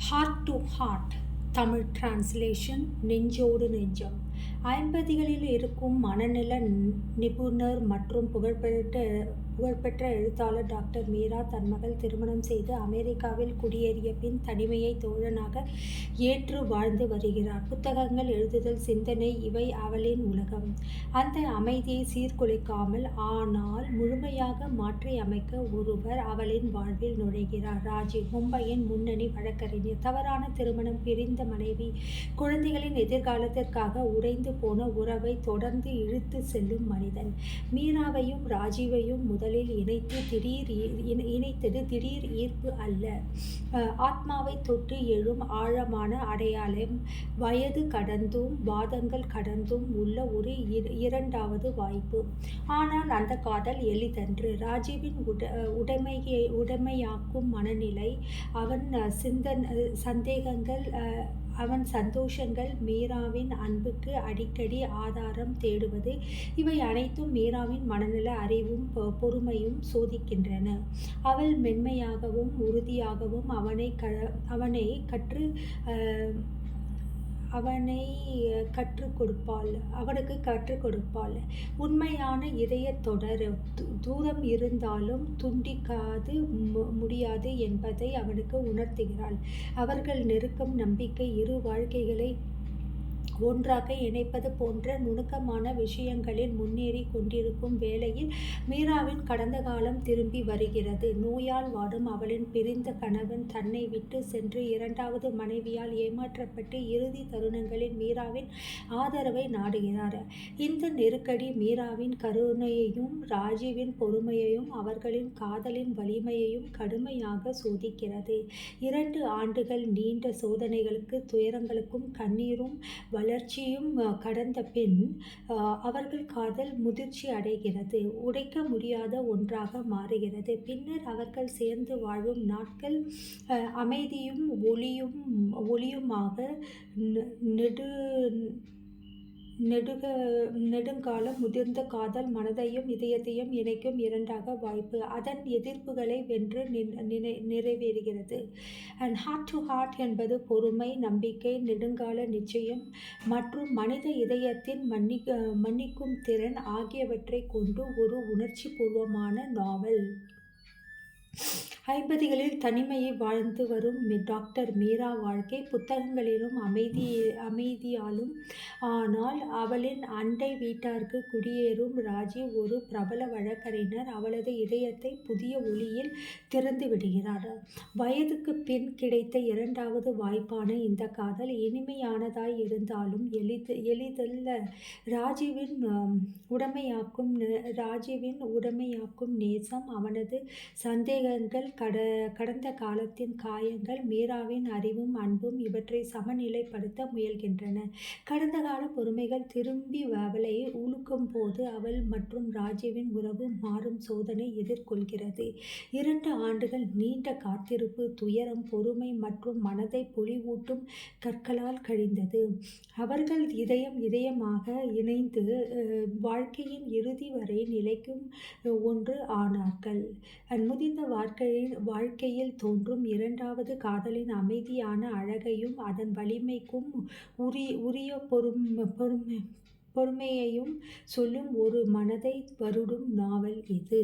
Heart to heart Tamil translation நெஞ்சோடு நெஞ்சம். 50களில் இருக்கும் மனநல நிபுணர் மற்றும் புகழ்பெற்ற எழுத்தாளர் டாக்டர் மீரா தன் மகள் திருமணம் செய்து அமெரிக்காவில் குடியேறிய பின் தனிமையை தோழனாக ஏற்று வாழ்ந்து வருகிறார். புத்தகங்கள், எழுதுதல், சிந்தனை இவை அவளின் உலகம். அந்த அமைதியை சீர்குலைக்காமல் ஆனால் முழுமையாக மாற்றி அமைக்க ஒருவர் அவளின் வாழ்வில் நுழைகிறார். ராஜீவ், மும்பையின் முன்னணி வழக்கறிஞர். தவறான திருமணம், பிரிந்த மனைவி, குழந்தைகளின் எதிர்காலத்திற்காக உடைந்து போன உறவை தொடர்ந்து இழுத்து செல்லும் மனிதன். மீராவையும் ராஜீவையும் முதலில் இணைத்தது திடீர் ஈர்ப்பு அல்ல, ஆத்மாவை தொட்டு எழும் ஆழமான அடையாளம். வயது கடந்தும் வாதங்கள் கடந்தும் உள்ள ஒரு இரண்டாவது வாய்ப்பு. ஆனால் அந்த காதல் எளிதன்று. ராஜீவின் உடைமையாக்கும் மனநிலை, அவன் சந்தேகங்கள், அவன் சந்தோஷங்கள், மீராவின் அன்புக்கு அடிக்கடி ஆதாரம் தேடுவது, இவை அனைத்தும் மீராவின் மனநல அறிவும் பொறுமையும் சோதிக்கின்றன. அவள் மென்மையாகவும் உறுதியாகவும் அவனுக்கு கற்றுக் கொடுப்பாள். உண்மையான இதயத் தொடர் தூரம் இருந்தாலும் துண்டிக்காது முடியாது என்பதை அவனுக்கு உணர்த்துகிறாள். அவர்கள் நெருக்கம், நம்பிக்கை, இரு வாழ்க்கைகளை ஒன்றாக இணைப்பது போன்ற நுணுக்கமான விஷயங்களில் முன்னேறி கொண்டிருக்கும் வேளையில் மீராவின் கடந்த காலம் திரும்பி வருகிறது. நோயால் வாடும் அவளின் பிரிந்த கணவன், தன்னை விட்டு சென்று இரண்டாவது மனைவியால் ஏமாற்றப்பட்டு இறுதி தருணங்களில் மீராவின் ஆதரவை நாடுகிறார். இந்த நெருக்கடி மீராவின் கருணையையும் ராஜீவின் பொறுமையையும் அவர்களின் காதலின் வலிமையையும் கடுமையாக சோதிக்கிறது. 2 ஆண்டுகள் நீண்ட சோதனைகளுக்கு, துயரங்களுக்கும் கண்ணீரும் வளர்ச்சியும் கடந்த பின் அவர்கள் காதல் முதிர்ச்சி அடைகிறது, உடைக்க முடியாத ஒன்றாக மாறுகிறது. பின்னர் அவர்கள் சேர்ந்து வாழும் நாட்கள் அமைதியும் ஒளியுமாக நெடுங்காலம். முதிர்ந்த காதல் மனதையும் இதயத்தையும் இணைக்கும் இரண்டாக வாய்ப்பு, அதன் எதிர்ப்புகளை வென்று நிறைவேறுகிறது. அண்ட் ஹார்ட் டு ஹார்ட் என்பது பொறுமை, நம்பிக்கை, நெடுங்கால நிச்சயம் மற்றும் மனித இதயத்தின் மன்னிக்கும் திறன் ஆகியவற்றை கொண்டு ஒரு உணர்ச்சிபூர்வமான நாவல். 50களில் தனிமையை வாழ்ந்து வரும் டாக்டர் மீரா வாழ்க்கை புத்தகங்களிலும் அமைதியாலும். ஆனால் அவளின் அண்டை வீட்டாருக்கு குடியேறும் ராஜீவ் ஒரு பிரபல வழக்கறிஞர் அவளது இதயத்தை புதிய ஒளியில் திறந்து விடுகிறார். வயதுக்கு பின் கிடைத்த இரண்டாவது வாய்ப்பான இந்த காதல் இனிமையானதாய் இருந்தாலும் எளிதல்ல. ராஜீவின் உடைமையாக்கும் நேசம், அவனது சந்தேகங்கள், கடந்த காலத்தின் காயங்கள், மீராவின் அறிவும் அன்பும் இவற்றை சமநிலைப்படுத்த முயல்கின்றன. கடந்த கால பொறுமைகள் திரும்பி அவளை உலுக்கும் போது அவள் மற்றும் ராஜீவின் உறவு மாறும் சோதனை எதிர்கொள்கிறது. 2 ஆண்டுகள் நீண்ட காத்திருப்பு, துயரம், பொறுமை மற்றும் மனதை பொலிவூட்டும் கற்களால் கழிந்தது. அவர்கள் இதயமாக இணைந்து வாழ்க்கையின் இறுதி வரை நிலைக்கும் ஒன்று ஆனார்கள். முதிர்ந்த வாழ்க்கையில் தோன்றும் இரண்டாவது காதலின் அமைதியான அழகையும் அதன் வலிமைக்கும் உரிய பொறுமையையும் சொல்லும் ஒரு மனதை வருடும் நாவல் இது.